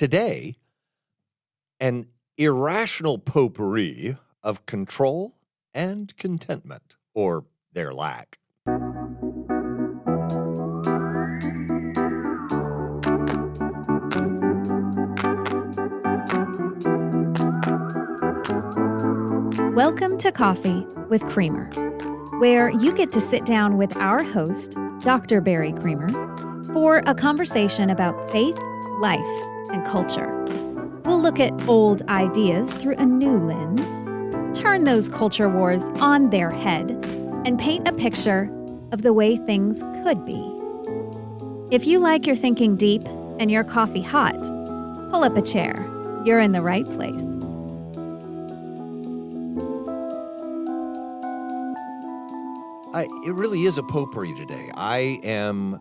Today, an irrational potpourri of control and contentment, or their lack. Welcome to Coffee with Creamer, where you get to sit down with our host, Dr. Barry Creamer, for a conversation about faith, life, and culture. We'll look at old ideas through a new lens, turn those culture wars on their head, and paint a picture of the way things could be. If you like your thinking deep and your coffee hot, pull up a chair. You're in the right place. It really is a potpourri today. I am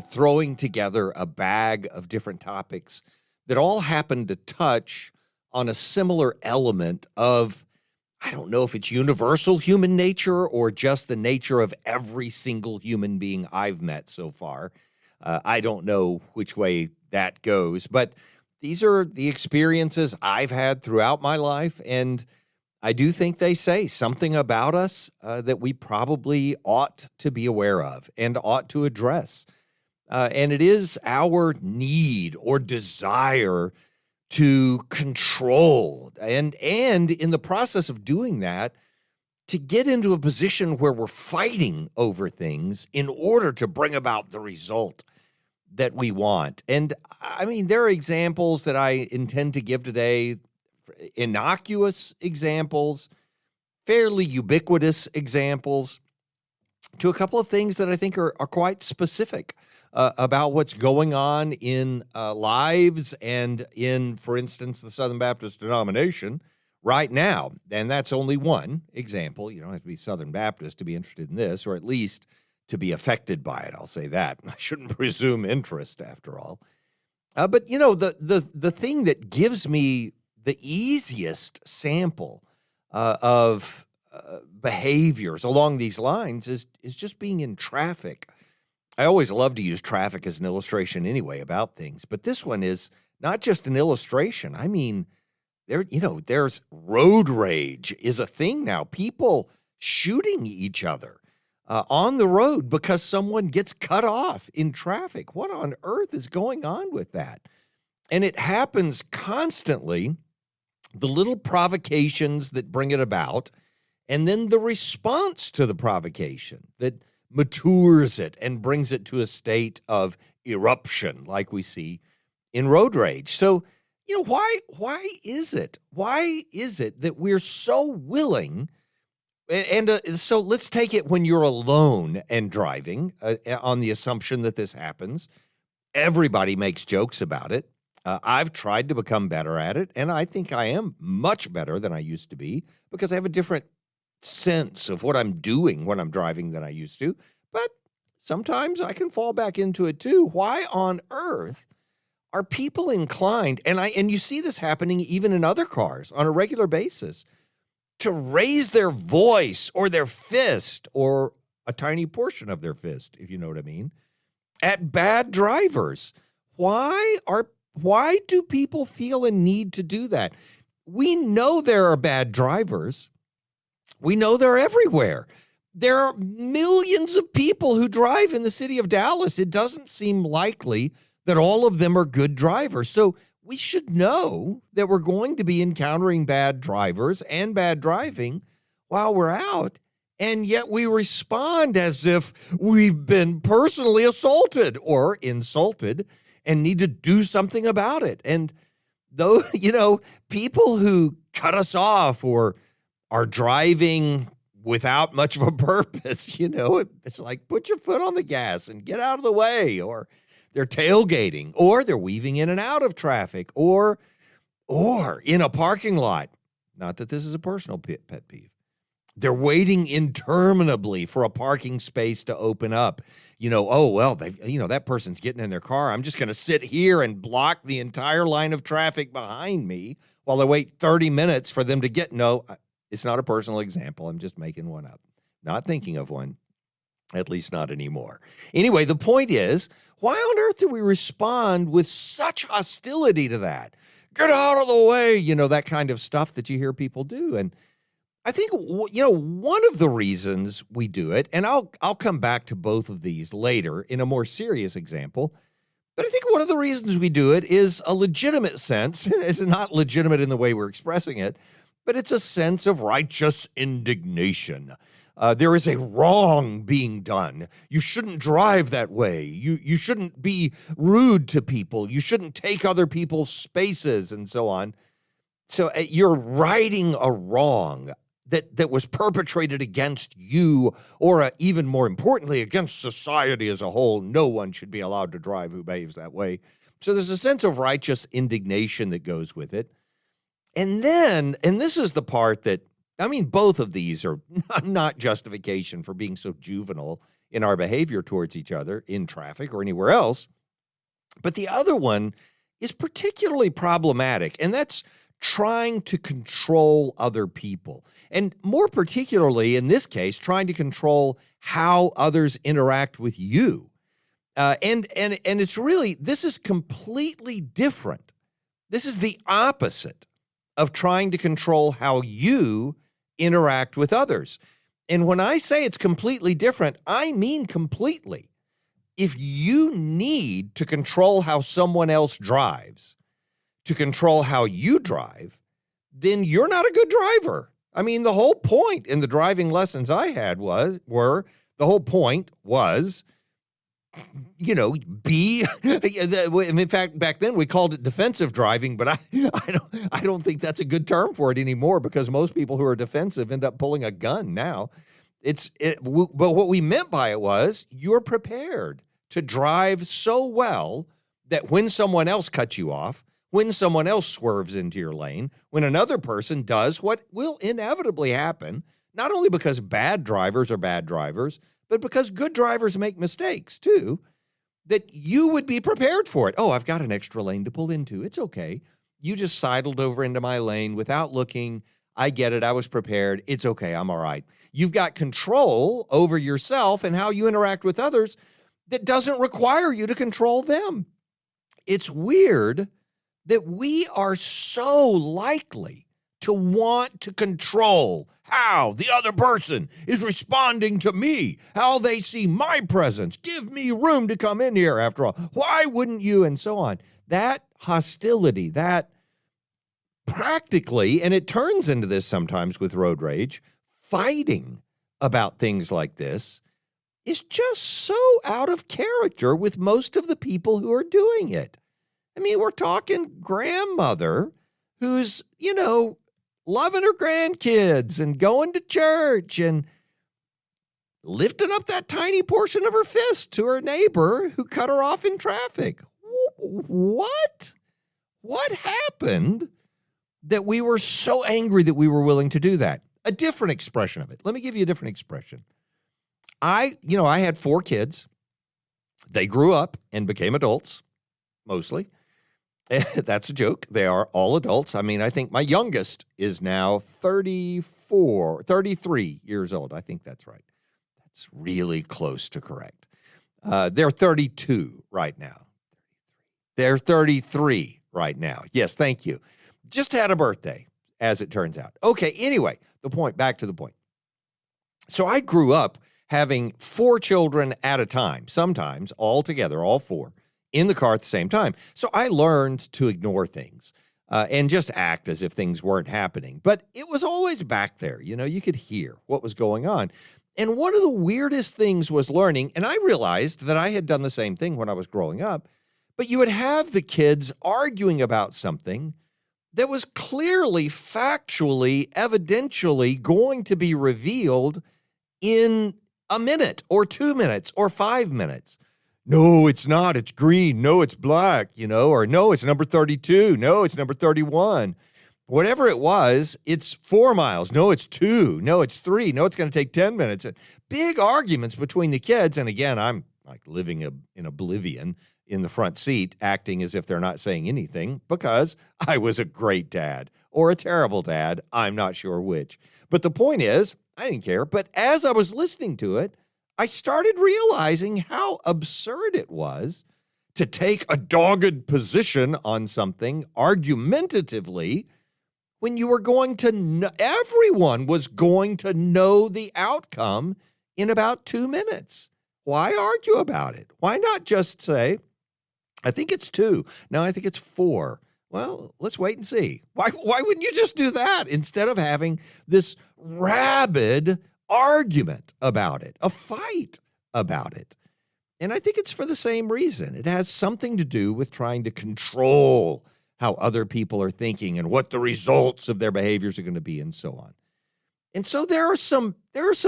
throwing together a bag of different topics that all happen to touch on a similar element of, I don't know if it's universal human nature or just the nature of every single human being I've met so far. I don't know which way that goes, but these are the experiences I've had throughout my life, and I do think they say something about us that we probably ought to be aware of and ought to address. And it is our need or desire to control and in the process of doing that, to get into a position where we're fighting over things in order to bring about the result that we want. And I mean, there are examples that I intend to give today, innocuous examples, fairly ubiquitous examples, to a couple of things that I think are quite specific about what's going on in lives and in, for instance, the Southern Baptist denomination right now. And that's only one example. You don't have to be Southern Baptist to be interested in this, or at least to be affected by it. I'll say that. I shouldn't presume interest, after all. But, you know, the thing that gives me the easiest sample of behaviors along these lines is just being in traffic. I always love to use traffic as an illustration anyway about things, but this one is not just an illustration. I mean, there's road rage is a thing now. People shooting each other on the road because someone gets cut off in traffic. What on earth is going on with that? And it happens constantly. The little provocations that bring it about, and then the response to the provocation that matures it and brings it to a state of eruption like we see in road rage. So, you know, why is it? Why is it that we're so willing, so let's take it when you're alone and driving, on the assumption that this happens. Everybody makes jokes about it. I've tried to become better at it, and I think I am much better than I used to be because I have a different sense of what I'm doing when I'm driving than I used to. But sometimes I can fall back into it too. Why on earth are people inclined, and you see this happening even in other cars on a regular basis, to raise their voice or their fist or a tiny portion of their fist, if you know what I mean, at bad drivers? Why do people feel a need to do that? We know there are bad drivers. We know they're everywhere. There are millions of people who drive in the city of Dallas. It doesn't seem likely that all of them are good drivers. So we should know that we're going to be encountering bad drivers and bad driving while we're out. And yet we respond as if we've been personally assaulted or insulted and need to do something about it. And though, people who cut us off or are driving without much of a purpose, it's like, put your foot on the gas and get out of the way, or they're tailgating, or they're weaving in and out of traffic, or in a parking lot. Not that this is a personal pet peeve. They're waiting interminably for a parking space to open up. That person's getting in their car. I'm just going to sit here and block the entire line of traffic behind me while I wait 30 minutes for them to get. No, it's not a personal example. I'm just making one up. Not thinking of one. At least not anymore. Anyway, the point is, why on earth do we respond with such hostility to that? Get out of the way, that kind of stuff that you hear people do. And I think, one of the reasons we do it, and I'll come back to both of these later in a more serious example, but I think one of the reasons we do it is a legitimate sense. It's not legitimate in the way we're expressing it, but it's a sense of righteous indignation. There is a wrong being done. You shouldn't drive that way. You shouldn't be rude to people. You shouldn't take other people's spaces and so on. So you're righting a wrong that was perpetrated against you, or even more importantly, against society as a whole. No one should be allowed to drive who behaves that way. So there's a sense of righteous indignation that goes with it. And then, and this is the part that, both of these are not justification for being so juvenile in our behavior towards each other in traffic or anywhere else. But the other one is particularly problematic, and that's trying to control other people. And more particularly, in this case, trying to control how others interact with you. And it's really, this is completely different. This is the opposite of trying to control how you interact with others. And when I say it's completely different, I mean completely. If you need to control how someone else drives, to control how you drive, then you're not a good driver. The whole point in the driving lessons I had was be, in fact, back then we called it defensive driving, but I don't think that's a good term for it anymore, because most people who are defensive end up pulling a gun now. But what we meant by it was you're prepared to drive so well that when someone else cuts you off, when someone else swerves into your lane, when another person does what will inevitably happen, not only because bad drivers are bad drivers, but because good drivers make mistakes too, that you would be prepared for it. Oh, I've got an extra lane to pull into. It's okay. You just sidled over into my lane without looking. I get it. I was prepared. It's okay. I'm all right. You've got control over yourself and how you interact with others that doesn't require you to control them. It's weird that we are so likely to want to control how the other person is responding to me, how they see my presence. Give me room to come in here after all. Why wouldn't you? And so on. That hostility, that practically, and it turns into this sometimes with road rage, fighting about things like this is just so out of character with most of the people who are doing it. We're talking grandmother who's, loving her grandkids and going to church and lifting up that tiny portion of her fist to her neighbor who cut her off in traffic. What? What happened that we were so angry that we were willing to do that? A different expression of it. Let me give you a different expression. I had 4 kids. They grew up and became adults, mostly. That's a joke. They are all adults. I think my youngest is now 33 years old. I think that's right. That's really close to correct. They're 32 right now. They're 33 right now. Yes, thank you. Just had a birthday, as it turns out. Okay, anyway, back to the point. So I grew up having 4 children at a time, sometimes all together, all 4. In the car at the same time. So I learned to ignore things and just act as if things weren't happening. But it was always back there. You could hear what was going on. And one of the weirdest things was learning, and I realized that I had done the same thing when I was growing up, but you would have the kids arguing about something that was clearly, factually, evidentially going to be revealed in a minute or 2 minutes or 5 minutes. No, it's not. It's green. No, it's black, or no, it's number 32. No, it's number 31. Whatever it was, it's 4 miles. No, it's 2. No, it's 3. No, it's going to take 10 minutes. Big arguments between the kids. And again, I'm like living in oblivion in the front seat, acting as if they're not saying anything because I was a great dad or a terrible dad. I'm not sure which. But the point is, I didn't care. But as I was listening to it, I started realizing how absurd it was to take a dogged position on something argumentatively when you were going to know, everyone was going to know the outcome in about 2 minutes. Why argue about it? Why not just say, I think it's 2. No, I think it's 4. Well, let's wait and see. Why wouldn't you just do that instead of having this rabid argument about it, a fight about it? And I think it's for the same reason. It has something to do with trying to control how other people are thinking and what the results of their behaviors are going to be and so on. And so there are some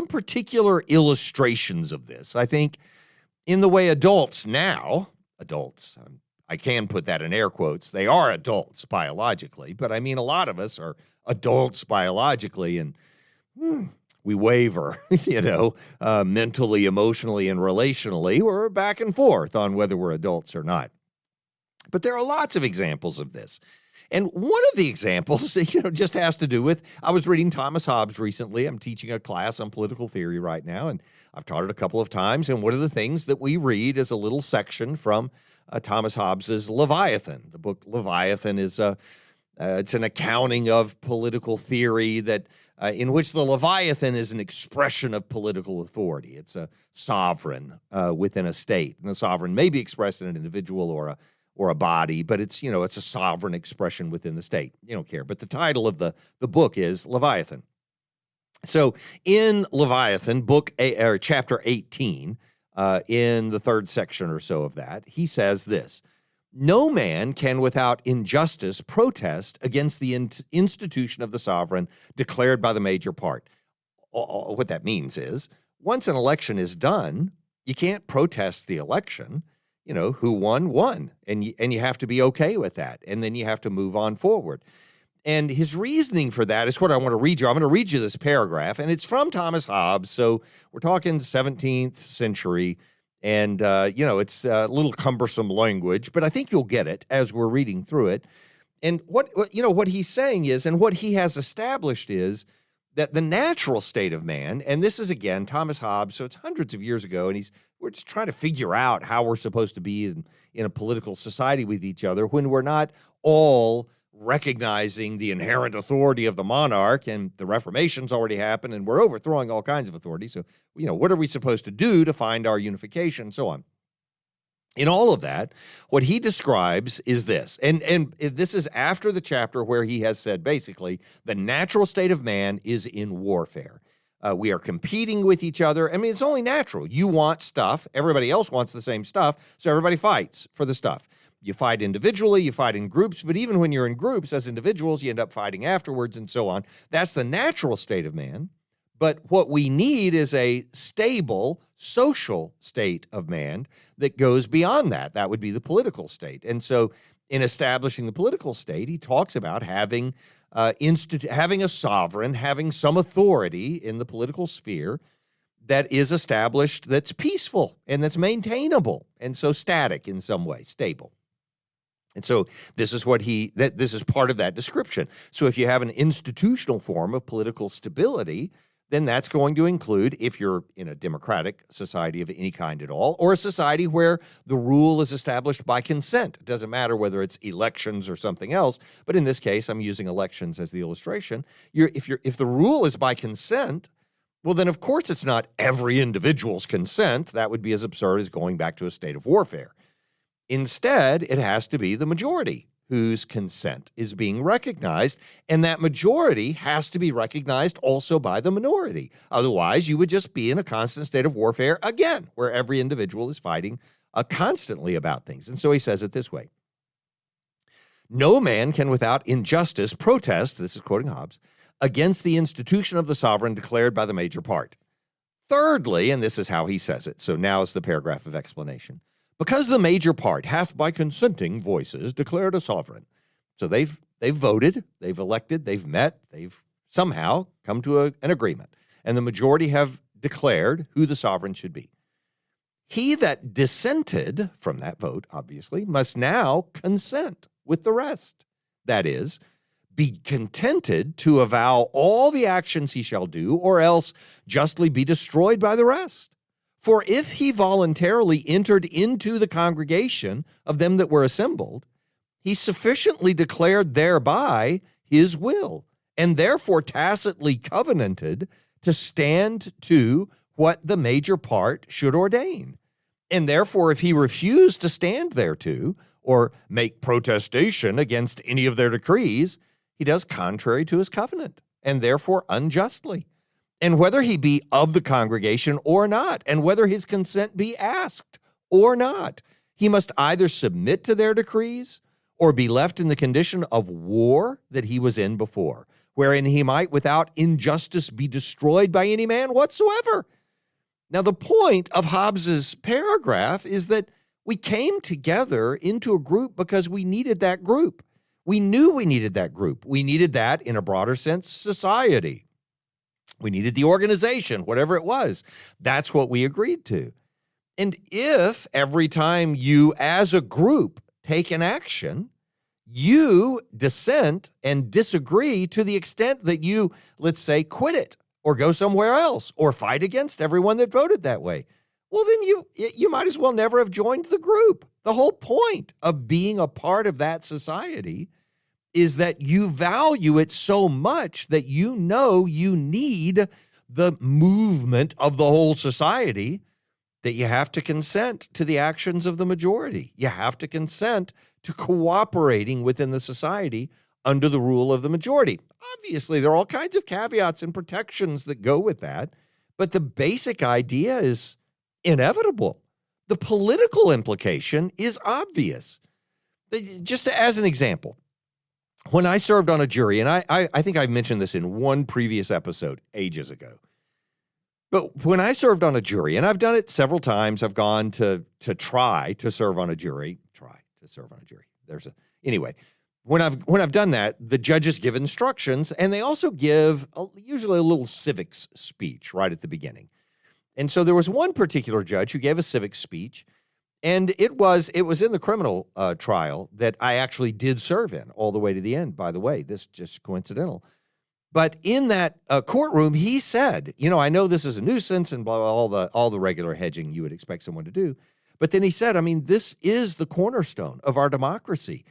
particular illustrations of this. I think in the way adults, I can put that in air quotes, they are adults biologically, but I mean a lot of us are adults biologically, and we waver, mentally, emotionally, and relationally. We're back and forth on whether we're adults or not. But there are lots of examples of this. And one of the examples, just has to do with, I was reading Thomas Hobbes recently. I'm teaching a class on political theory right now, and I've taught it a couple of times. And one of the things that we read is a little section from Thomas Hobbes's Leviathan. The book Leviathan is it's an accounting of political theory that in which the Leviathan is an expression of political authority. It's a sovereign within a state, and the sovereign may be expressed in an individual or a body, but it's a sovereign expression within the state. You don't care. But the title of the book is Leviathan. So in Leviathan, chapter 18, in the 3rd section or so of that, he says this: no man can without injustice protest against the institution of the sovereign declared by the major part. What that means is, once an election is done, you can't protest the election. Who won, and you have to be okay with that, and then you have to move on forward. And his reasoning for that is what I want to read you. I'm going to read you this paragraph, and it's from Thomas Hobbes, so we're talking 17th century, and, it's a little cumbersome language, but I think you'll get it as we're reading through it. And what he's saying is, and what he has established is, that the natural state of man, and this is, again, Thomas Hobbes, so it's hundreds of years ago, and we're just trying to figure out how we're supposed to be in a political society with each other when we're not all recognizing the inherent authority of the monarch, and the Reformation's already happened, and we're overthrowing all kinds of authority. So, what are we supposed to do to find our unification and so on? In all of that, what he describes is this, and this is after the chapter where he has said, basically, the natural state of man is in warfare. We are competing with each other. I mean, it's only natural. You want stuff. Everybody else wants the same stuff, so everybody fights for the stuff. You fight individually, you fight in groups, but even when you're in groups as individuals, you end up fighting afterwards and so on. That's the natural state of man. But what we need is a stable social state of man that goes beyond that. That would be the political state. And so in establishing the political state, he talks about having a sovereign, having some authority in the political sphere that is established, that's peaceful and that's maintainable, and so static in some way, stable. And so this is this is part of that description. So if you have an institutional form of political stability, then that's going to include, if you're in a democratic society of any kind at all, or a society where the rule is established by consent. It doesn't matter whether it's elections or something else, but in this case, I'm using elections as the illustration. If the rule is by consent, well, then of course it's not every individual's consent. That would be as absurd as going back to a state of warfare. Instead, it has to be the majority whose consent is being recognized, and that majority has to be recognized also by the minority. Otherwise, you would just be in a constant state of warfare again, where every individual is fighting constantly about things. And so he says it this way: no man can without injustice protest, this is quoting Hobbes, against the institution of the sovereign declared by the major part. Thirdly, and this is how he says it, so now is the paragraph of explanation, because the major part hath by consenting voices declared a sovereign. So they've voted, they've elected, they've met, they've somehow come to an agreement. And the majority have declared who the sovereign should be. He that dissented from that vote, obviously, must now consent with the rest. That is, be contented to avow all the actions he shall do, or else justly be destroyed by the rest. For if he voluntarily entered into the congregation of them that were assembled, he sufficiently declared thereby his will, and therefore tacitly covenanted to stand to what the major part should ordain. And therefore, if he refused to stand thereto, or make protestation against any of their decrees, he does contrary to his covenant, and therefore unjustly. And whether he be of the congregation or not, and whether his consent be asked or not, he must either submit to their decrees or be left in the condition of war that he was in before, wherein he might without injustice be destroyed by any man whatsoever. Now, the point of Hobbes's paragraph is that we came together into a group because we needed that group. We knew we needed that group. We needed that, in a broader sense, society. We needed the organization, whatever it was. That's what we agreed to. And if every time you, as a group, take an action, you dissent and disagree to the extent that you, let's say, quit it or go somewhere else or fight against everyone that voted that way, well, then you might as well never have joined the group. The whole point of being a part of that society is that you value it so much that you know you need the movement of the whole society, that you have to consent to the actions of the majority. You have to consent to cooperating within the society under the rule of the majority. Obviously, there are all kinds of caveats and protections that go with that, but the basic idea is inevitable. The political implication is obvious. Just as an example, when I served on a jury, and I think I mentioned this in one previous episode ages ago, but when I served on a jury, and I've done it several times, I've gone to try to serve on a jury. Anyway, when I've done that, the judges give instructions, and they also give usually a little civics speech right at the beginning. And so there was one particular judge who gave a civics speech, and it was in the criminal trial that I actually did serve in all the way to the end, by the way. This is just coincidental. But in that courtroom, he said, I know this is a nuisance and blah, blah, all the regular hedging you would expect someone to do. But then he said, this is the cornerstone of our democracy,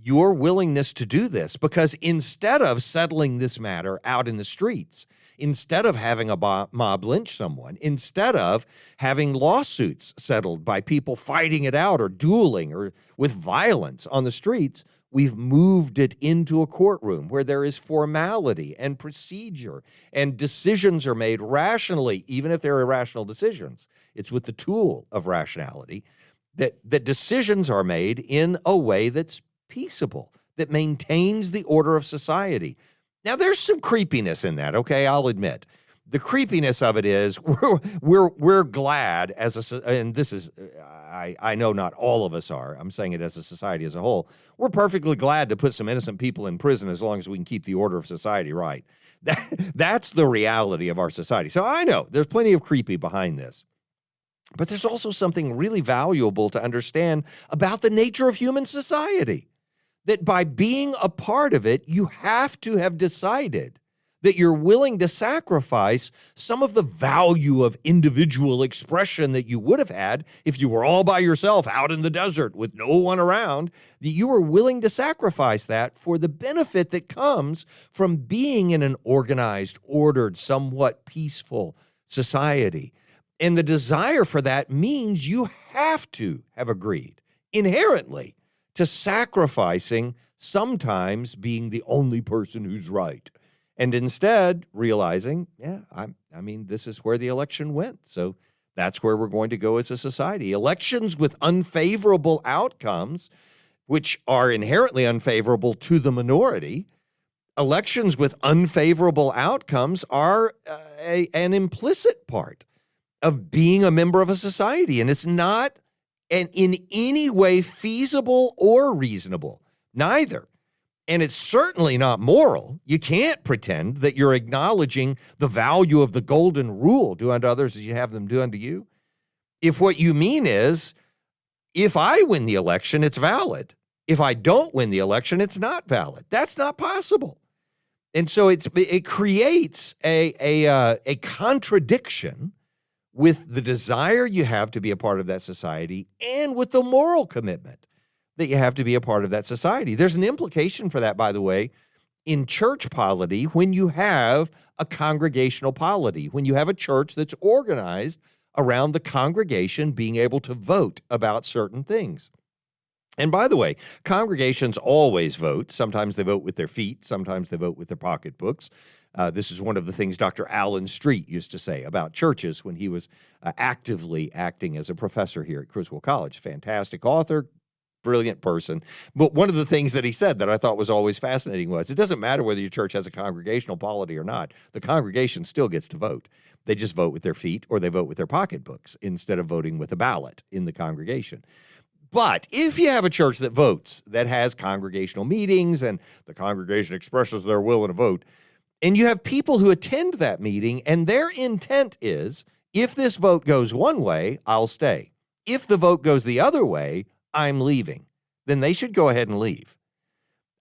your willingness to do this, because instead of settling this matter out in the streets, instead of having a mob lynch someone, instead of having lawsuits settled by people fighting it out or dueling or with violence on the streets, we've moved it into a courtroom where there is formality and procedure, and decisions are made rationally, even if they're irrational decisions. It's with the tool of rationality that decisions are made in a way that's peaceable, that maintains the order of society. Now, there's some creepiness in that, okay? I'll admit. The creepiness of it is we're glad and this is, I know not all of us are, I'm saying it as a society as a whole, we're perfectly glad to put some innocent people in prison as long as we can keep the order of society right. That's the reality of our society. So I know there's plenty of creepy behind this. But there's also something really valuable to understand about the nature of human society. That by being a part of it, you have to have decided that you're willing to sacrifice some of the value of individual expression that you would have had if you were all by yourself out in the desert with no one around, that you were willing to sacrifice that for the benefit that comes from being in an organized, ordered, somewhat peaceful society. And the desire for that means you have to have agreed inherently to sacrificing sometimes being the only person who's right. And instead realizing, this is where the election went. So that's where we're going to go as a society. Elections with unfavorable outcomes, which are inherently unfavorable to the minority, elections with unfavorable outcomes are an implicit part of being a member of a society. And it's not in any way feasible or reasonable, neither. And it's certainly not moral. You can't pretend that you're acknowledging the value of the golden rule, do unto others as you have them do unto you. If what you mean is, if I win the election, it's valid. If I don't win the election, it's not valid. That's not possible. And so it creates a contradiction with the desire you have to be a part of that society and with the moral commitment that you have to be a part of that society. There's an implication for that, by the way, in church polity when you have a congregational polity, when you have a church that's organized around the congregation being able to vote about certain things. And by the way, congregations always vote. Sometimes they vote with their feet. Sometimes they vote with their pocketbooks. This is one of the things Dr. Allen Street used to say about churches when he was actively acting as a professor here at Criswell College. Fantastic author, brilliant person. But one of the things that he said that I thought was always fascinating was it doesn't matter whether your church has a congregational polity or not. The congregation still gets to vote. They just vote with their feet or they vote with their pocketbooks instead of voting with a ballot in the congregation. But if you have a church that votes, that has congregational meetings and the congregation expresses their will in a vote, and you have people who attend that meeting and their intent is, if this vote goes one way, I'll stay. If the vote goes the other way, I'm leaving. Then they should go ahead and leave.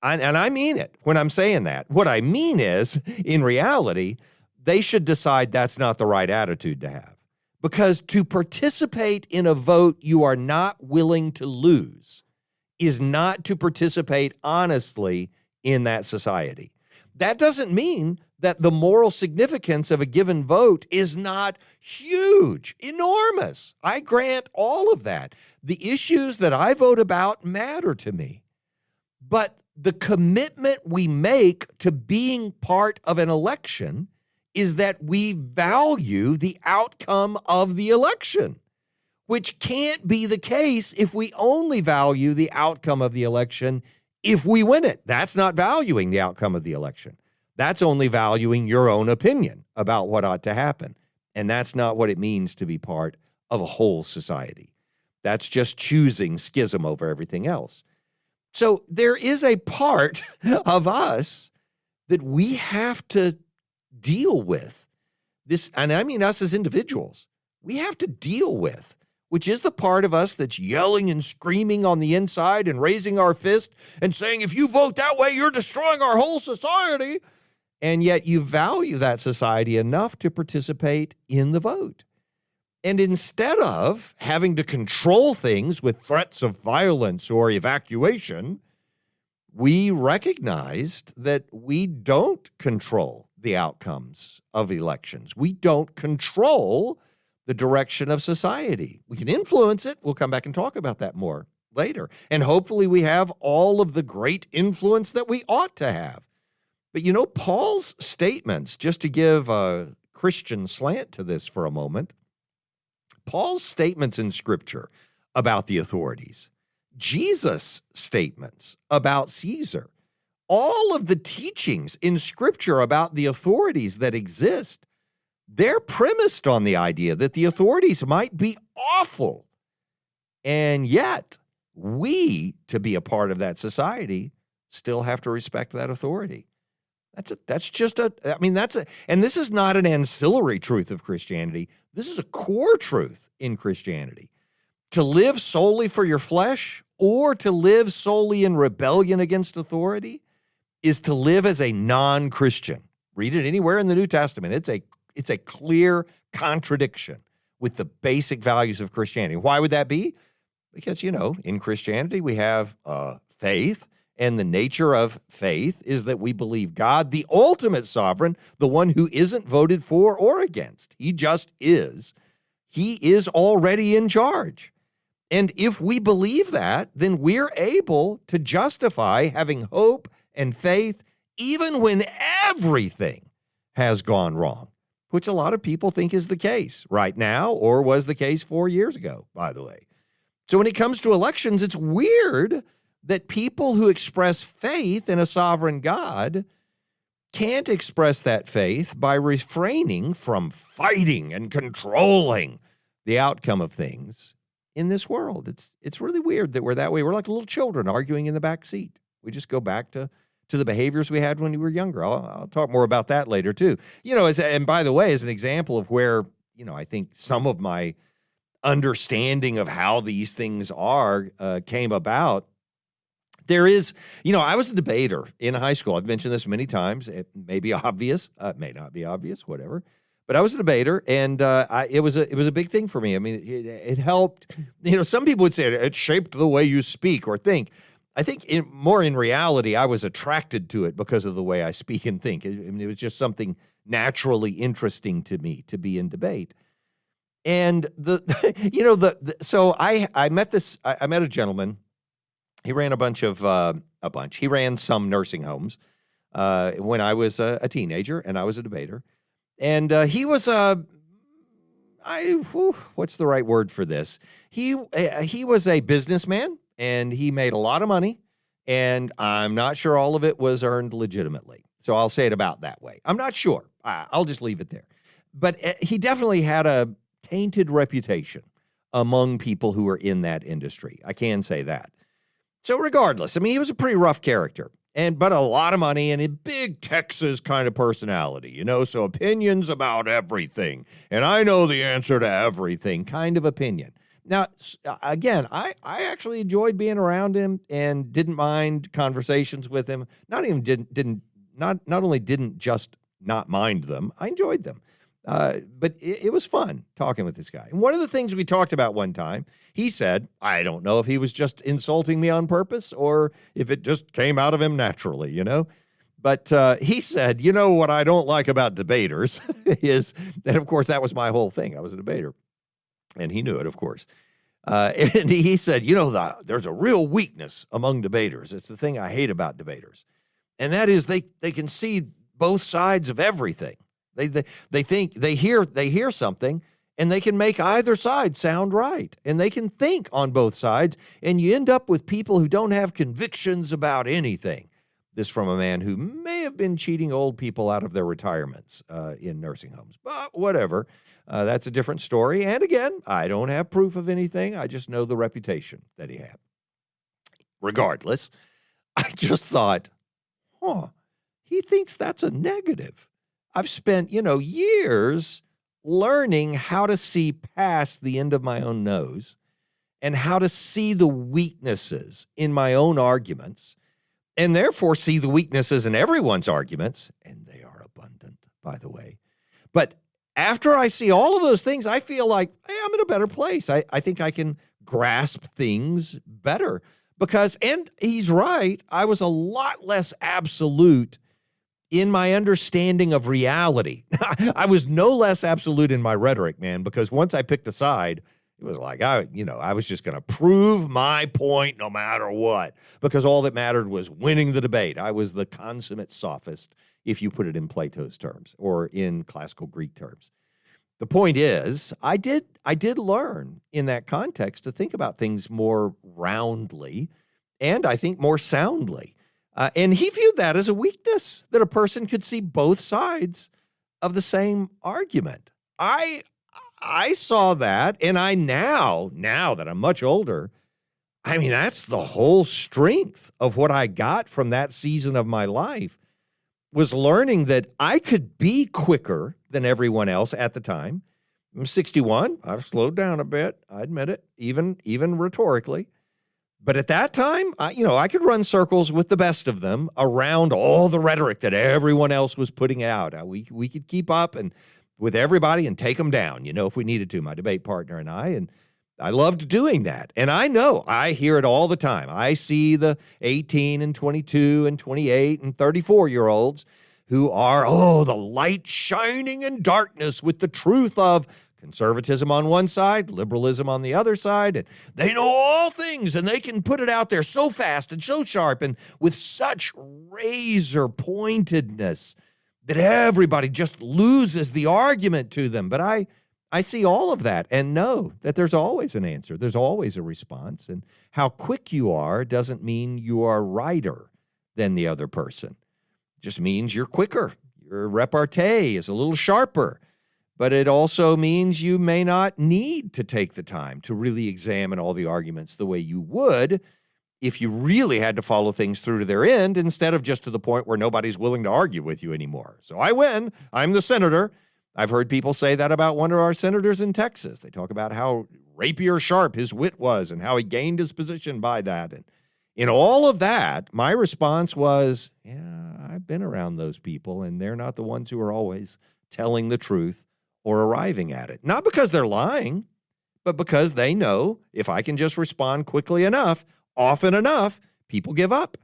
And I mean it when I'm saying that. What I mean is, in reality, they should decide that's not the right attitude to have. Because to participate in a vote you are not willing to lose is not to participate honestly in that society. That doesn't mean that the moral significance of a given vote is not huge, enormous. I grant all of that. The issues that I vote about matter to me. But the commitment we make to being part of an election is that we value the outcome of the election, which can't be the case if we only value the outcome of the election if we win it. That's not valuing the outcome of the election. That's only valuing your own opinion about what ought to happen. And that's not what it means to be part of a whole society. That's just choosing schism over everything else. So there is a part of us that we have to deal with this, and I mean us as individuals, we have to deal with, which is the part of us that's yelling and screaming on the inside and raising our fist and saying, if you vote that way, you're destroying our whole society. And yet you value that society enough to participate in the vote. And instead of having to control things with threats of violence or evacuation, we recognized that we don't control the outcomes of elections. We don't control the direction of society. We can influence it. We'll come back and talk about that more later. And hopefully we have all of the great influence that we ought to have. But you know, Paul's statements, just to give a Christian slant to this for a moment, Paul's statements in Scripture about the authorities, Jesus' statements about Caesar, all of the teachings in Scripture about the authorities that exist, they're premised on the idea that the authorities might be awful. And yet, we, to be a part of that society, still have to respect that authority. And this is not an ancillary truth of Christianity. This is a core truth in Christianity. To live solely for your flesh or to live solely in rebellion against authority is to live as a non-Christian. Read it anywhere in the New Testament. It's a clear contradiction with the basic values of Christianity. Why would that be? Because, in Christianity, we have faith, and the nature of faith is that we believe God, the ultimate sovereign, the one who isn't voted for or against. He just is. He is already in charge. And if we believe that, then we're able to justify having hope and faith even when everything has gone wrong, which a lot of people think is the case right now or was the case 4 years ago, by the way. So when it comes to elections, it's weird that people who express faith in a sovereign God can't express that faith by refraining from fighting and controlling the outcome of things in this world. It's really weird that we're that way. We're like little children arguing in the back seat. We just go back to the behaviors we had when we were younger. I'll talk more about that later too. And by the way, as an example of where, I think some of my understanding of how these things are came about, there is, I was a debater in high school. I've mentioned this many times. It may be obvious. It may not be obvious, whatever. But I was a debater, and it was a big thing for me. I mean, it helped. Some people would say it shaped the way you speak or think. I think more in reality, I was attracted to it because of the way I speak and think. It was just something naturally interesting to me to be in debate. And so I met a gentleman. He ran He ran some nursing homes when I was a teenager, and I was a debater. And he was what's the right word for this? He was a businessman, and he made a lot of money, and I'm not sure all of it was earned legitimately. So I'll say it about that way. I'm not sure. I'll just leave it there. But he definitely had a tainted reputation among people who were in that industry. I can say that. So regardless, I mean, he was a pretty rough character, but a lot of money and a big Texas kind of personality, so opinions about everything. And I know the answer to everything kind of opinion. Now, again, I actually enjoyed being around him and didn't mind conversations with him. Not only didn't just not mind them, I enjoyed them. But it was fun talking with this guy. And one of the things we talked about one time, he said, I don't know if he was just insulting me on purpose or if it just came out of him naturally, But he said, what I don't like about debaters is that, of course, that was my whole thing. I was a debater. And he knew it, of course. And he said, there's a real weakness among debaters. It's the thing I hate about debaters. And that is they can see both sides of everything. They think they hear something and they can make either side sound right, and they can think on both sides, and you end up with people who don't have convictions about anything. This from a man who may have been cheating old people out of their retirements in nursing homes, but whatever. That's a different story. And again, I don't have proof of anything. I just know the reputation that he had. Regardless, I just thought, he thinks that's a negative. I've spent, years learning how to see past the end of my own nose and how to see the weaknesses in my own arguments and therefore see the weaknesses in everyone's arguments. And they are abundant, by the way. But after I see all of those things, I feel like, hey, I'm in a better place. I think I can grasp things better because, and he's right, I was a lot less absolute in my understanding of reality. I was no less absolute in my rhetoric, man, because once I picked a side, it was like, I was just going to prove my point no matter what, because all that mattered was winning the debate. I was the consummate sophist, if you put it in Plato's terms or in classical Greek terms. The point is, I did learn in that context to think about things more roundly and I think more soundly. And he viewed that as a weakness, that a person could see both sides of the same argument. I saw that, and I now that I'm much older, I mean, that's the whole strength of what I got from that season of my life, was learning that I could be quicker than everyone else at the time. I'm 61. I've slowed down a bit. I admit it, even rhetorically. But at that time, I could run circles with the best of them around all the rhetoric that everyone else was putting out. We could keep up and with everybody and take them down, if we needed to, my debate partner and I. And I loved doing that. And I hear it all the time. I see the 18 and 22 and 28 and 34-year-olds who are, the light shining in darkness with the truth of conservatism on one side, liberalism on the other side, and they know all things, and they can put it out there so fast and so sharp and with such razor pointedness that everybody just loses the argument to them. But I see all of that and know that there's always an answer. There's always a response, and how quick you are doesn't mean you are righter than the other person. It just means you're quicker. Your repartee is a little sharper. But it also means you may not need to take the time to really examine all the arguments the way you would if you really had to follow things through to their end instead of just to the point where nobody's willing to argue with you anymore. So I win. I'm the senator. I've heard people say that about one of our senators in Texas. They talk about how rapier sharp his wit was and how he gained his position by that. And in all of that, my response was, yeah, I've been around those people, and they're not the ones who are always telling the truth or arriving at it. Not because they're lying, but because they know if I can just respond quickly enough, often enough, people give up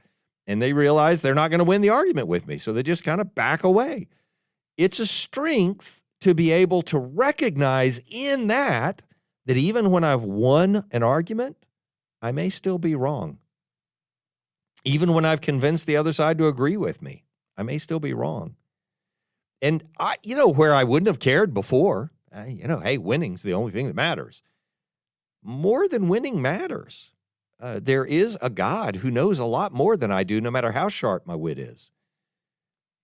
and they realize they're not going to win the argument with me. So they just kind of back away. It's a strength to be able to recognize in that even when I've won an argument, I may still be wrong. Even when I've convinced the other side to agree with me, I may still be wrong. And where I wouldn't have cared before, hey, winning's the only thing that matters. More than winning matters. There is a God who knows a lot more than I do, no matter how sharp my wit is.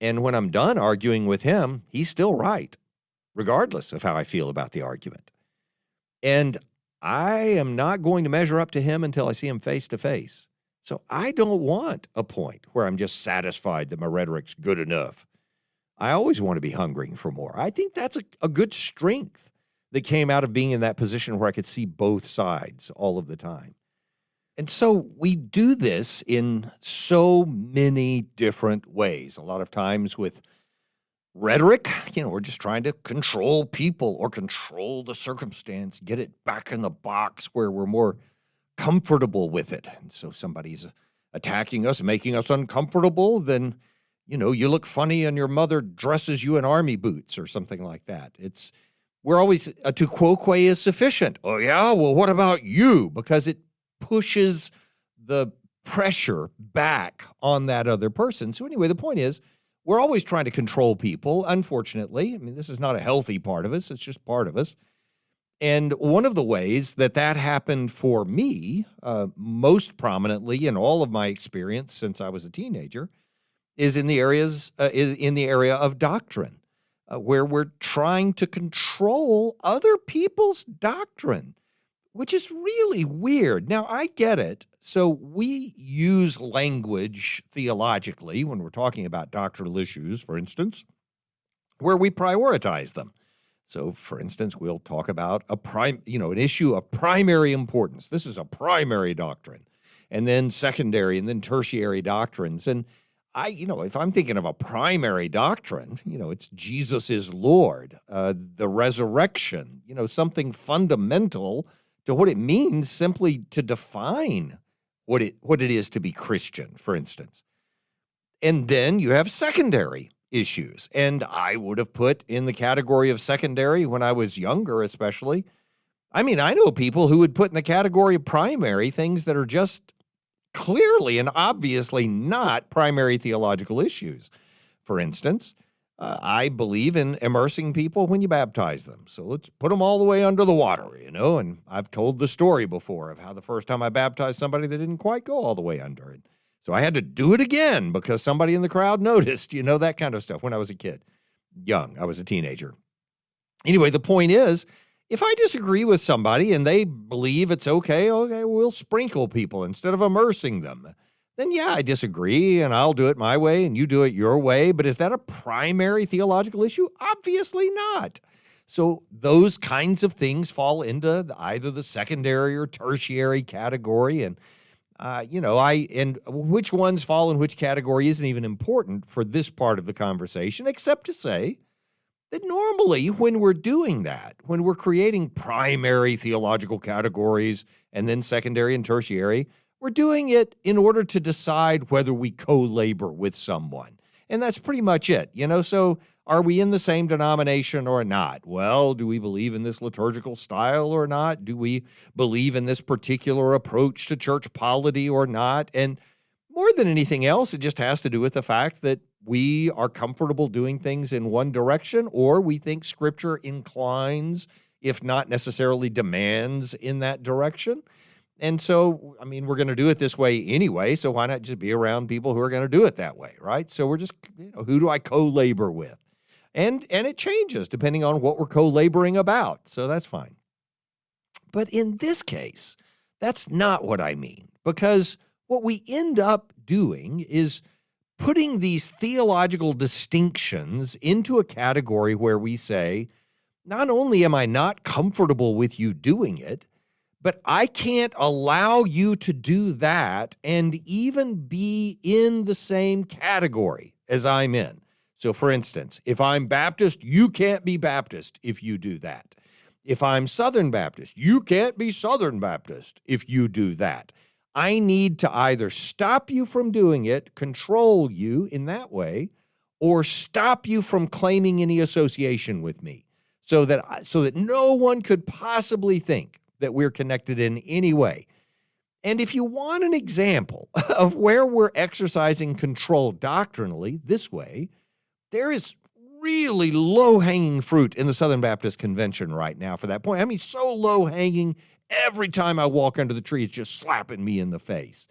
And when I'm done arguing with him, he's still right, regardless of how I feel about the argument. And I am not going to measure up to him until I see him face to face. So I don't want a point where I'm just satisfied that my rhetoric's good enough. I always want to be hungering for more. I think that's a good strength that came out of being in that position where I could see both sides all of the time. And so we do this in so many different ways. A lot of times with rhetoric, we're just trying to control people or control the circumstance, get it back in the box where we're more comfortable with it. And so somebody's attacking us, making us uncomfortable, then, you look funny and your mother dresses you in army boots or something like that. We're always, tu quoque is sufficient. Oh yeah, well, what about you? Because it pushes the pressure back on that other person. So anyway, the point is, we're always trying to control people, unfortunately. I mean, this is not a healthy part of us. It's just part of us. And one of the ways that happened for me, most prominently in all of my experience since I was a teenager, is in the area of doctrine, where we're trying to control other people's doctrine, which is really weird. Now, I get it. So we use language theologically when we're talking about doctrinal issues, for instance, where we prioritize them. So, for instance, we'll talk about an issue of primary importance. This is a primary doctrine, and then secondary and then tertiary doctrines. And if I'm thinking of a primary doctrine, it's Jesus is Lord, the resurrection, something fundamental to what it means simply to define what it is to be Christian, for instance. And then you have secondary issues. And I would have put in the category of secondary when I was younger, especially. I mean, I know people who would put in the category of primary things that are just clearly and obviously not primary theological issues. For instance, I believe in immersing people when you baptize them. So let's put them all the way under the water, and I've told the story before of how the first time I baptized somebody, they didn't quite go all the way under it. So I had to do it again because somebody in the crowd noticed, that kind of stuff when I was a kid. Young, I was a teenager. Anyway, the point is, if I disagree with somebody and they believe it's okay, we'll sprinkle people instead of immersing them. Then yeah, I disagree and I'll do it my way and you do it your way. But is that a primary theological issue? Obviously not. So those kinds of things fall into either the secondary or tertiary category. And and which ones fall in which category isn't even important for this part of the conversation, except to say that normally when we're doing that, when we're creating primary theological categories and then secondary and tertiary, we're doing it in order to decide whether we co-labor with someone. And that's pretty much it, So are we in the same denomination or not? Well, do we believe in this liturgical style or not? Do we believe in this particular approach to church polity or not? And more than anything else, it just has to do with the fact that we are comfortable doing things in one direction, or we think Scripture inclines, if not necessarily demands, in that direction. And so, we're going to do it this way anyway, so why not just be around people who are going to do it that way, right? So we're just, who do I co-labor with? And it changes depending on what we're co-laboring about, so that's fine. But in this case, that's not what I mean, because what we end up doing is putting these theological distinctions into a category where we say, not only am I not comfortable with you doing it, but I can't allow you to do that and even be in the same category as I'm in. So, for instance, if I'm Baptist, you can't be Baptist if you do that. If I'm Southern Baptist, you can't be Southern Baptist if you do that. I need to either stop you from doing it, control you in that way, or stop you from claiming any association with me so that no one could possibly think that we're connected in any way. And if you want an example of where we're exercising control doctrinally this way, there is really low-hanging fruit in the Southern Baptist Convention right now for that point. I mean, so low-hanging, every time I walk under the tree, it's just slapping me in the face.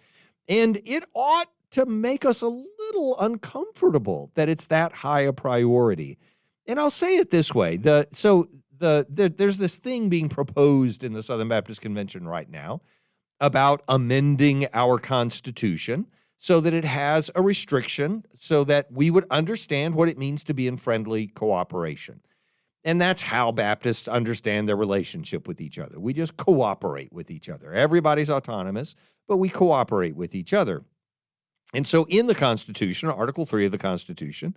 And it ought to make us a little uncomfortable that it's that high a priority. And I'll say it this way. There's this thing being proposed in the Southern Baptist Convention right now about amending our Constitution so that it has a restriction so that we would understand what it means to be in friendly cooperation. And that's how Baptists understand their relationship with each other. We just cooperate with each other. Everybody's autonomous, but we cooperate with each other. And so in the Constitution, Article 3 of the Constitution,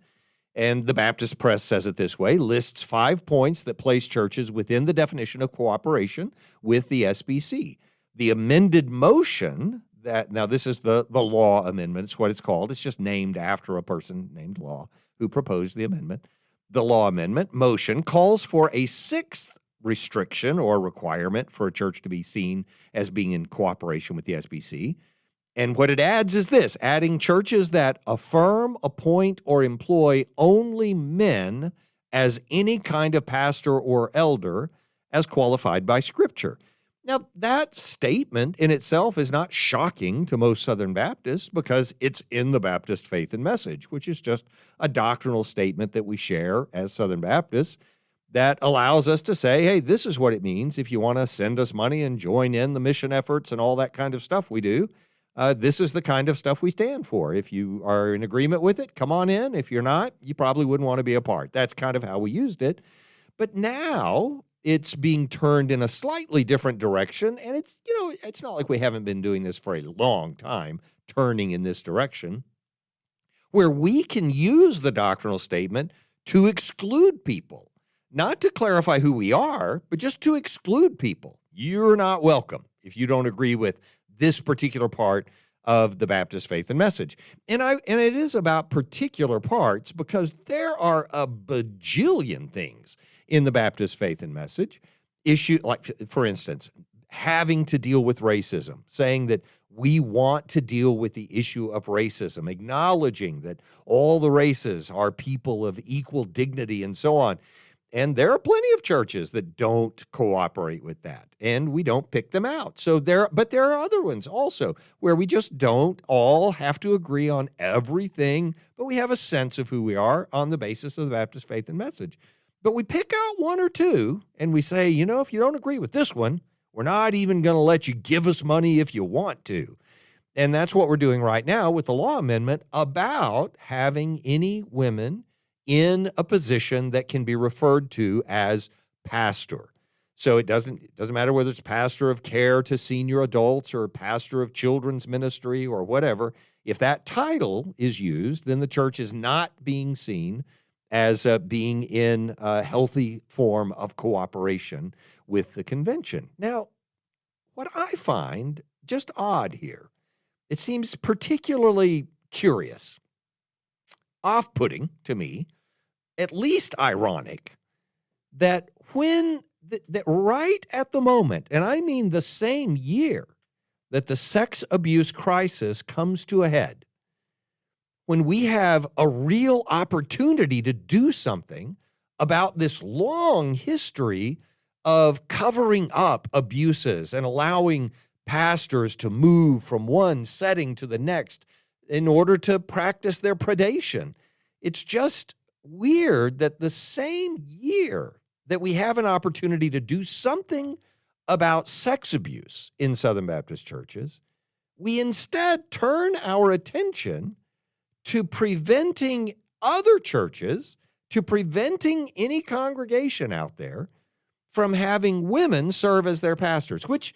and the Baptist Press says it this way, lists 5 points that place churches within the definition of cooperation with the SBC. The amended motion, now this is the law amendment, it's what it's called. It's just named after a person named Law who proposed the amendment. The law amendment motion calls for a 6th restriction or requirement for a church to be seen as being in cooperation with the SBC. And what it adds is this, adding churches that affirm, appoint, or employ only men as any kind of pastor or elder as qualified by Scripture. Now, that statement in itself is not shocking to most Southern Baptists because it's in the Baptist Faith and Message, which is just a doctrinal statement that we share as Southern Baptists that allows us to say, hey, this is what it means if you want to send us money and join in the mission efforts and all that kind of stuff we do. This is the kind of stuff we stand for. If you are in agreement with it, come on in. If you're not, you probably wouldn't want to be a part. That's kind of how we used it. But now it's being turned in a slightly different direction. And it's not like we haven't been doing this for a long time, turning in this direction, where we can use the doctrinal statement to exclude people, not to clarify who we are, but just to exclude people. You're not welcome if you don't agree with this particular part of the Baptist Faith and Message. And it is about particular parts because there are a bajillion things in the Baptist Faith and Message. Like, for instance, having to deal with racism, saying that we want to deal with the issue of racism, acknowledging that all the races are people of equal dignity and so on. And there are plenty of churches that don't cooperate with that, and we don't pick them out. But there are other ones also where we just don't all have to agree on everything, but we have a sense of who we are on the basis of the Baptist Faith and Message. But we pick out one or two, and we say, if you don't agree with this one, we're not even going to let you give us money if you want to. And that's what we're doing right now with the law amendment about having any women in a position that can be referred to as pastor. So it doesn't matter whether it's pastor of care to senior adults or pastor of children's ministry or whatever. If that title is used, then the church is not being seen as being in a healthy form of cooperation with the convention. Now, what I find just odd here, it seems particularly curious, off-putting to me, at least ironic, that that right at the moment, and I mean the same year that the sex abuse crisis comes to a head, when we have a real opportunity to do something about this long history of covering up abuses and allowing pastors to move from one setting to the next in order to practice their predation. It's just weird that the same year that we have an opportunity to do something about sex abuse in Southern Baptist churches, we instead turn our attention to preventing other churches, to preventing any congregation out there from having women serve as their pastors, which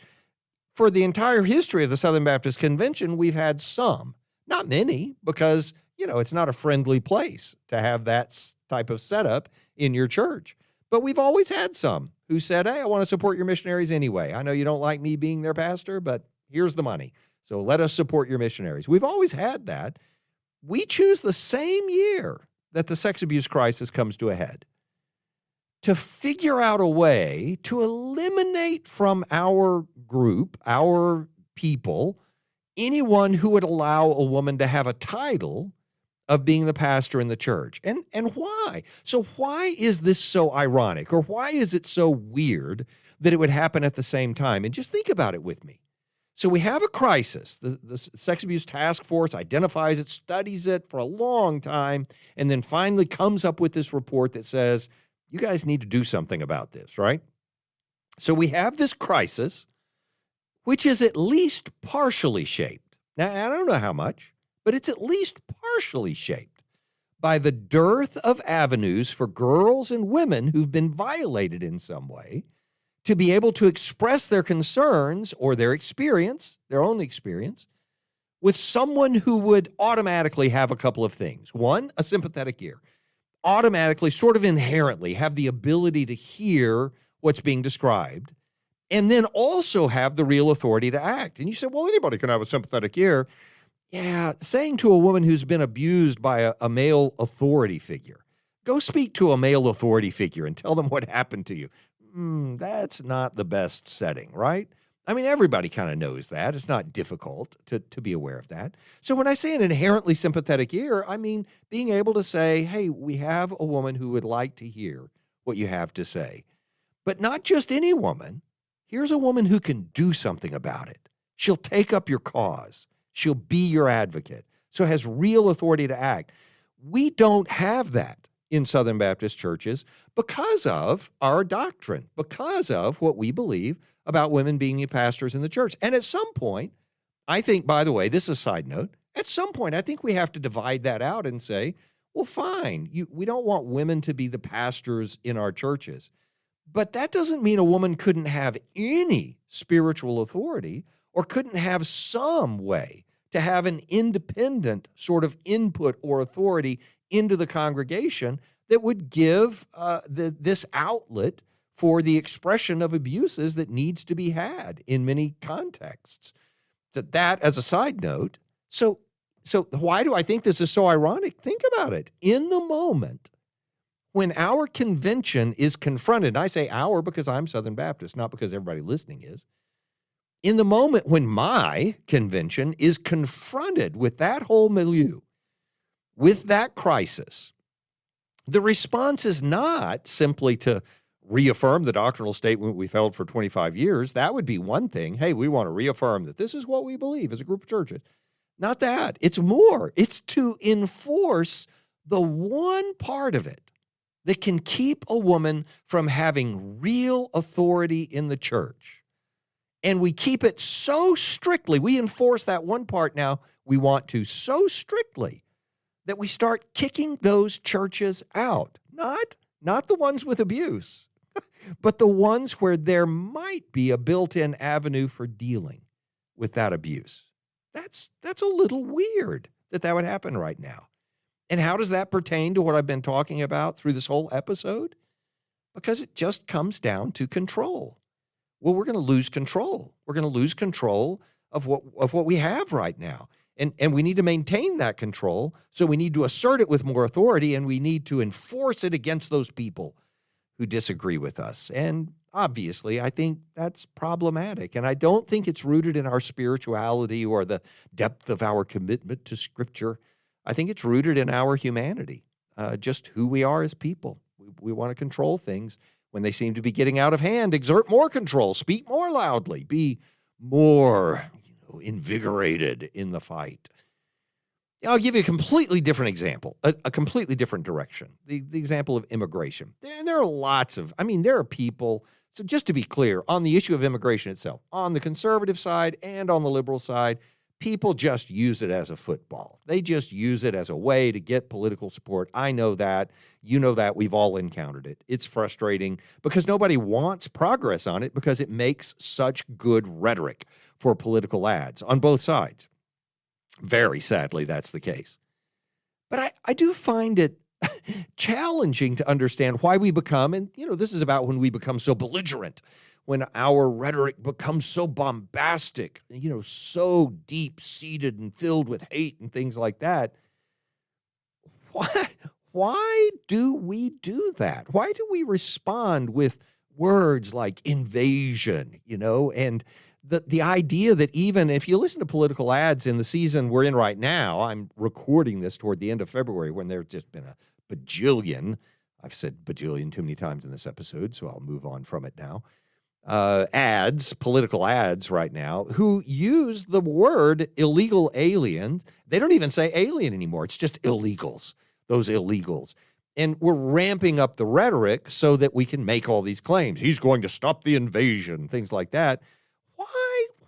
for the entire history of the Southern Baptist Convention, we've had some, not many, because it's not a friendly place to have that type of setup in your church. But we've always had some who said, hey, I want to support your missionaries anyway. I know you don't like me being their pastor, but here's the money. So let us support your missionaries. We've always had that. We choose the same year that the sex abuse crisis comes to a head to figure out a way to eliminate from our group, our people, anyone who would allow a woman to have a title of being the pastor in the church. And why? So why is this so ironic, or why is it so weird that it would happen at the same time? And just think about it with me. So we have a crisis. The Sex Abuse Task Force identifies it, studies it for a long time, and then finally comes up with this report that says, you guys need to do something about this, right? So we have this crisis, which is at least partially shaped. Now, I don't know how much, but it's at least partially shaped by the dearth of avenues for girls and women who've been violated in some way to be able to express their concerns or their experience, their own experience, with someone who would automatically have a couple of things. One, a sympathetic ear. Automatically, sort of inherently, have the ability to hear what's being described, and then also have the real authority to act. And you say, well, anybody can have a sympathetic ear. Yeah, saying to a woman who's been abused by a male authority figure, go speak to a male authority figure and tell them what happened to you. That's not the best setting, right? I mean, everybody kind of knows that. It's not difficult to be aware of that. So when I say an inherently sympathetic ear, I mean being able to say, hey, we have a woman who would like to hear what you have to say. But not just any woman. Here's a woman who can do something about it. She'll take up your cause. She'll be your advocate. So has real authority to act. We don't have that in Southern Baptist churches because of our doctrine, because of what we believe about women being pastors in the church. And at some point, I think, by the way, this is a side note, at some point, I think we have to divide that out and say, well, fine, we don't want women to be the pastors in our churches. But that doesn't mean a woman couldn't have any spiritual authority or couldn't have some way to have an independent sort of input or authority into the congregation that would give this outlet for the expression of abuses that needs to be had in many contexts. That as a side note. So why do I think this is so ironic? Think about it. In the moment when our convention is confronted, and I say our because I'm Southern Baptist, not because everybody listening is, in the moment when my convention is confronted with that whole milieu, with that crisis, the response is not simply to reaffirm the doctrinal statement we've held for 25 years. That would be one thing. Hey, we want to reaffirm that this is what we believe as a group of churches. Not that. It's more. It's to enforce the one part of it that can keep a woman from having real authority in the church. And we keep it so strictly. We enforce that one part now. We want to so strictly that we start kicking those churches out. Not the ones with abuse, but the ones where there might be a built-in avenue for dealing with that abuse. That's a little weird that would happen right now. And how does that pertain to what I've been talking about through this whole episode? Because it just comes down to control. Well, we're going to lose control. We're going to lose control of what we have right now. And we need to maintain that control, so we need to assert it with more authority, and we need to enforce it against those people who disagree with us. And obviously, I think that's problematic. And I don't think it's rooted in our spirituality or the depth of our commitment to Scripture. I think it's rooted in our humanity, just who we are as people. We want to control things. When they seem to be getting out of hand, exert more control, speak more loudly, be more invigorated in the fight. I'll give you a completely different example, a completely different direction, the example of immigration. There are lots of, there are people, so just to be clear, on the issue of immigration itself, on the conservative side and on the liberal side, people just use it as a football. They just use it as a way to get political support. I know that. You know that. We've all encountered it. It's frustrating because nobody wants progress on it because it makes such good rhetoric for political ads on both sides. Very sadly, that's the case. But I do find it challenging to understand why we become, and this is about when we become so belligerent, when our rhetoric becomes so bombastic, so deep-seated and filled with hate and things like that. Why do we do that? Why do we respond with words like invasion, and the idea that even if you listen to political ads in the season we're in right now, I'm recording this toward the end of February when there's just been a bajillion, I've said bajillion too many times in this episode, so I'll move on from it now, political ads right now, who use the word illegal aliens. They don't even say alien anymore. It's just illegals, those illegals. And we're ramping up the rhetoric so that we can make all these claims. He's going to stop the invasion, things like that.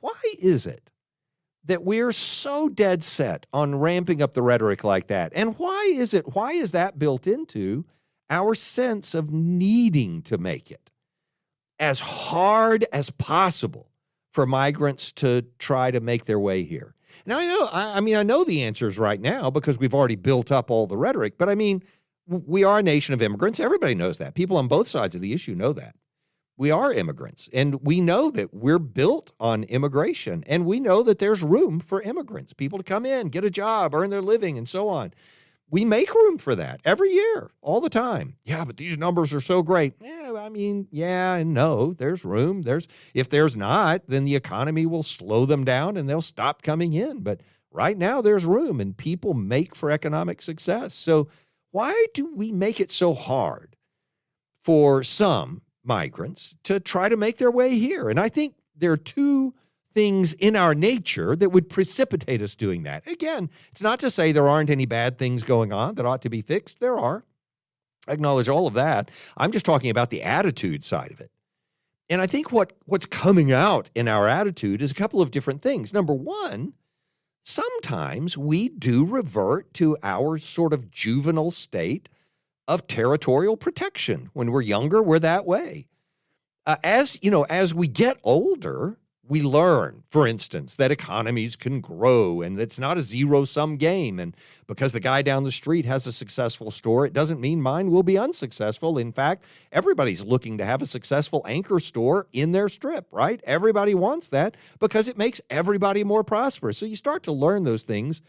Why is it that we're so dead set on ramping up the rhetoric like that? And why is that built into our sense of needing to make it as hard as possible for migrants to try to make their way here? Now, I know the answers right now because we've already built up all the rhetoric, but we are a nation of immigrants. Everybody knows that. People on both sides of the issue know that. We are immigrants, and we know that we're built on immigration, and we know that there's room for immigrants, people to come in, get a job, earn their living, and so on. We make room for that every year, all the time. Yeah, but these numbers are so great. Yeah and no, there's room. If there's not, then the economy will slow them down and they'll stop coming in. But right now there's room, and people make for economic success. So why do we make it so hard for some migrants to try to make their way here? And I think there are two things in our nature that would precipitate us doing that. Again, it's not to say there aren't any bad things going on that ought to be fixed. There are. I acknowledge all of that. I'm just talking about the attitude side of it. And I think what's coming out in our attitude is a couple of different things. Number one, sometimes we do revert to our sort of juvenile state of territorial protection. When we're younger, we're that way. As we get older, we learn, for instance, that economies can grow and it's not a zero-sum game. And because the guy down the street has a successful store, it doesn't mean mine will be unsuccessful. In fact, everybody's looking to have a successful anchor store in their strip, right? Everybody wants that because it makes everybody more prosperous. So you start to learn those things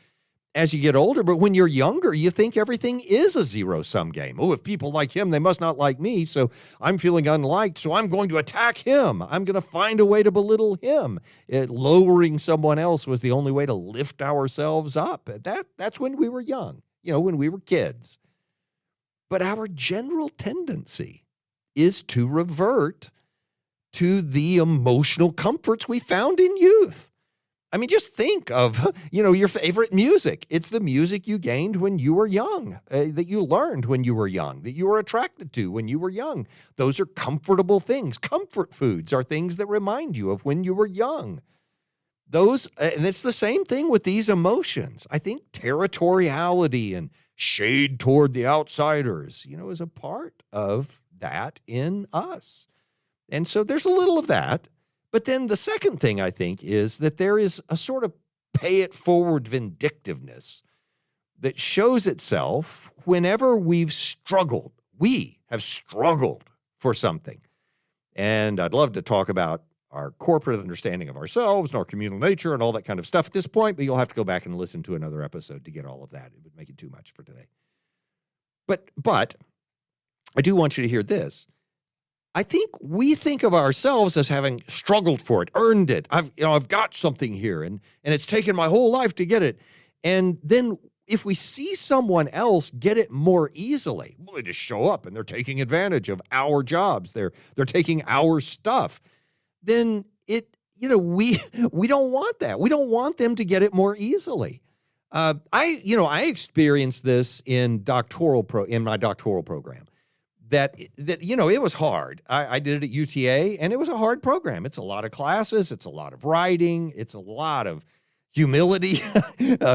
as you get older, but when you're younger, you think everything is a zero-sum game. Oh, if people like him, they must not like me, so I'm feeling unliked, so I'm going to attack him. I'm going to find a way to belittle him. Lowering someone else was the only way to lift ourselves up. That's when we were young, when we were kids. But our general tendency is to revert to the emotional comforts we found in youth. Just think of, your favorite music. It's the music you gained when you were young, that you learned when you were young, that you were attracted to when you were young. Those are comfortable things. Comfort foods are things that remind you of when you were young. And it's the same thing with these emotions. I think territoriality and shade toward the outsiders, is a part of that in us. And so there's a little of that. But then the second thing I think is that there is a sort of pay-it-forward vindictiveness that shows itself whenever we have struggled for something. And I'd love to talk about our corporate understanding of ourselves and our communal nature and all that kind of stuff at this point, but you'll have to go back and listen to another episode to get all of that. It would make it too much for today. But I do want you to hear this. I think we think of ourselves as having struggled for it, earned it. I've got something here, and it's taken my whole life to get it. And then if we see someone else get it more easily, well, they just show up and they're taking advantage of our jobs. They're taking our stuff. Then we don't want that. We don't want them to get it more easily. I experienced this in my doctoral program. That it was hard. I did it at UTA, and it was a hard program. It's a lot of classes. It's a lot of writing. It's a lot of humility,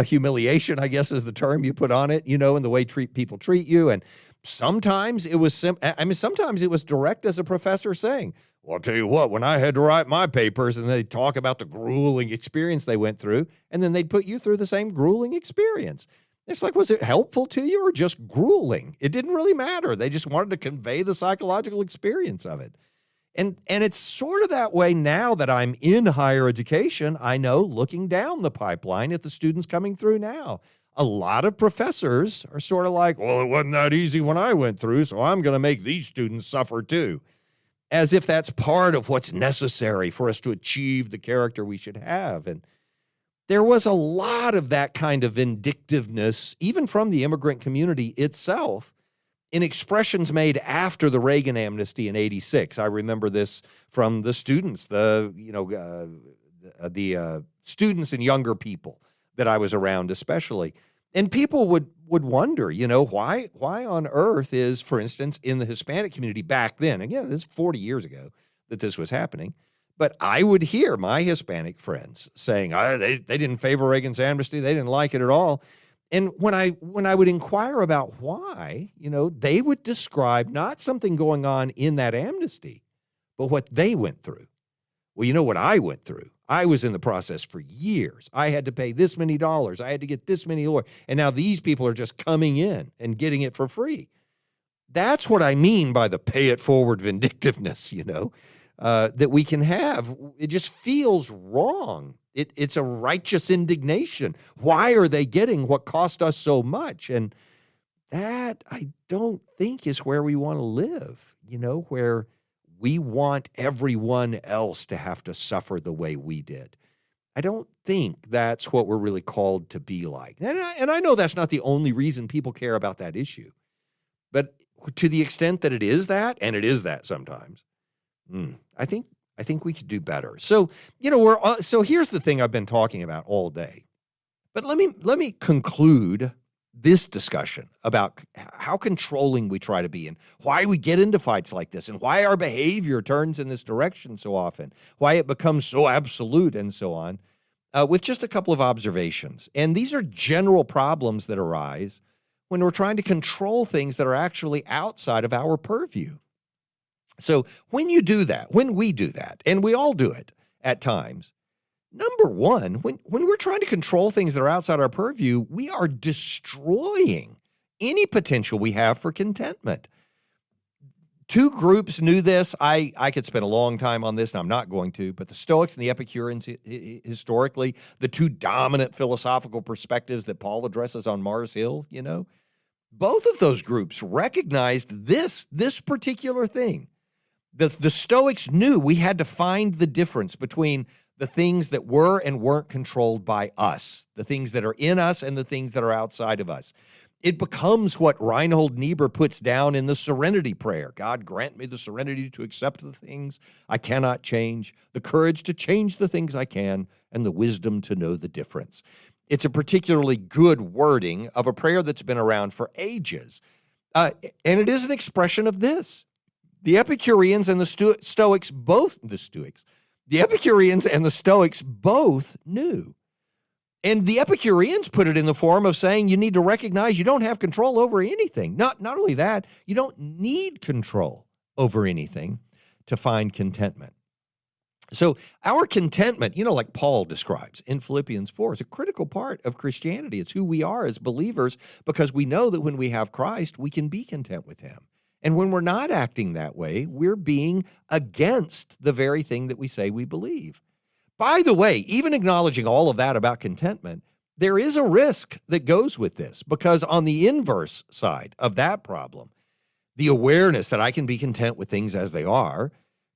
humiliation, I guess is the term you put on it, and the way people treat you. And sometimes it was sometimes it was direct as a professor saying, well, I'll tell you what, when I had to write my papers and they'd talk about the grueling experience they went through, and then they'd put you through the same grueling experience. It's like, was it helpful to you or just grueling? It didn't really matter. They just wanted to convey the psychological experience of it. And it's sort of that way now that I'm in higher education. I know, looking down the pipeline at the students coming through now, a lot of professors are sort of like, well, it wasn't that easy when I went through, so I'm going to make these students suffer too, as if that's part of what's necessary for us to achieve the character we should have. And there was a lot of that kind of vindictiveness, even from the immigrant community itself, in expressions made after the Reagan amnesty in '86. I remember this from the students, the students and younger people that I was around especially. And people would wonder, why on earth is, for instance, in the Hispanic community back then, again, this is 40 years ago that this was happening, but I would hear my Hispanic friends saying, they didn't favor Reagan's amnesty, they didn't like it at all. And when I would inquire about why, they would describe not something going on in that amnesty, but what they went through. Well, you know what I went through? I was in the process for years. I had to pay this many dollars. I had to get this many lawyers. And now these people are just coming in and getting it for free. That's what I mean by the pay it forward vindictiveness, that we can have. It just feels wrong. It's a righteous indignation. Why are they getting what cost us so much? And that, I don't think, is where we want to live, where we want everyone else to have to suffer the way we did. I don't think that's what we're really called to be like. And I know that's not the only reason people care about that issue. But to the extent that it is that, and it is that sometimes, I think we could do better. So, so here's the thing I've been talking about all day. But let me conclude this discussion about how controlling we try to be and why we get into fights like this and why our behavior turns in this direction so often, why it becomes so absolute and so on, with just a couple of observations. And these are general problems that arise when we're trying to control things that are actually outside of our purview. So when we do that, and we all do it at times, number one, when we're trying to control things that are outside our purview, we are destroying any potential we have for contentment. Two groups knew this. I could spend a long time on this, and I'm not going to, but the Stoics and the Epicureans, historically, the two dominant philosophical perspectives that Paul addresses on Mars Hill, both of those groups recognized this particular thing. The Stoics knew we had to find the difference between the things that were and weren't controlled by us, the things that are in us and the things that are outside of us. It becomes what Reinhold Niebuhr puts down in the Serenity Prayer. God, grant me the serenity to accept the things I cannot change, the courage to change the things I can, and the wisdom to know the difference. It's a particularly good wording of a prayer that's been around for ages. And it is an expression of this. The Epicureans and the Stoics the Epicureans and the Stoics both knew. And the Epicureans put it in the form of saying you need to recognize you don't have control over anything. Not only that, you don't need control over anything to find contentment. So our contentment, like Paul describes in Philippians 4, is a critical part of Christianity. It's who we are as believers because we know that when we have Christ, we can be content with him. And when we're not acting that way, we're being against the very thing that we say we believe. By the way, even acknowledging all of that about contentment, there is a risk that goes with this because on the inverse side of that problem, the awareness that I can be content with things as they are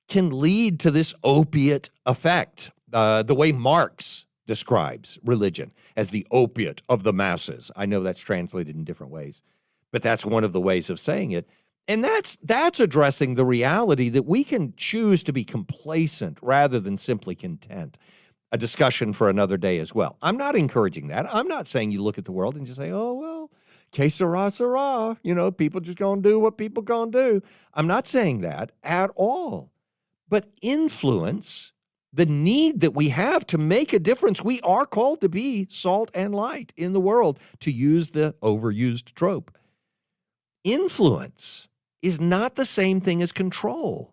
can lead to this opiate effect, the way Marx describes religion as the opiate of the masses. I know that's translated in different ways, but that's one of the ways of saying it. And that's addressing the reality that we can choose to be complacent rather than simply content. A discussion for another day as well. I'm not encouraging that. I'm not saying you look at the world and just say, oh, well, que sera, sera. People just going to do what people going to do. I'm not saying that at all. But influence, the need that we have to make a difference. We are called to be salt and light in the world, to use the overused trope. Influence is not the same thing as control.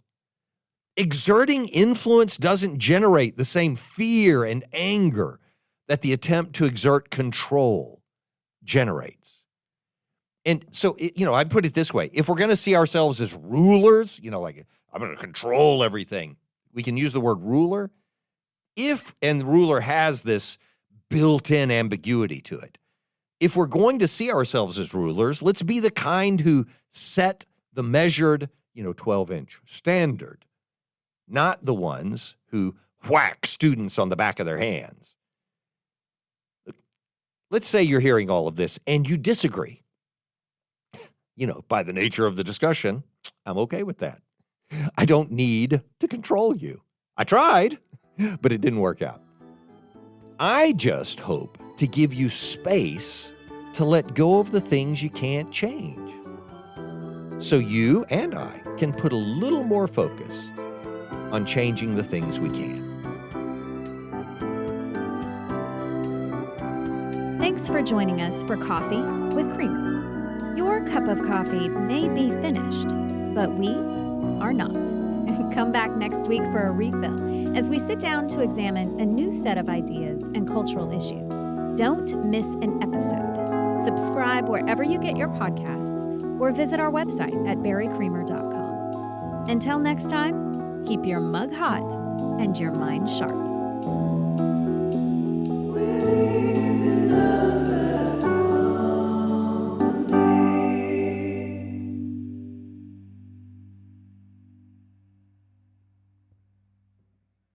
Exerting influence doesn't generate the same fear and anger that the attempt to exert control generates. And so, I'd put it this way. If we're going to see ourselves as rulers, like I'm going to control everything, we can use the word ruler. And the ruler has this built-in ambiguity to it. If we're going to see ourselves as rulers, let's be the kind who set the measured, 12-inch standard, not the ones who whack students on the back of their hands. Let's say you're hearing all of this and you disagree. By the nature of the discussion, I'm okay with that. I don't need to control you. I tried, but it didn't work out. I just hope to give you space to let go of the things you can't change, so you and I can put a little more focus on changing the things we can. Thanks for joining us for Coffee with Creamer. Your cup of coffee may be finished, but we are not. Come back next week for a refill as we sit down to examine a new set of ideas and cultural issues. Don't miss an episode. Subscribe wherever you get your podcasts or visit our website at barrycreamer.com. Until next time, keep your mug hot and your mind sharp.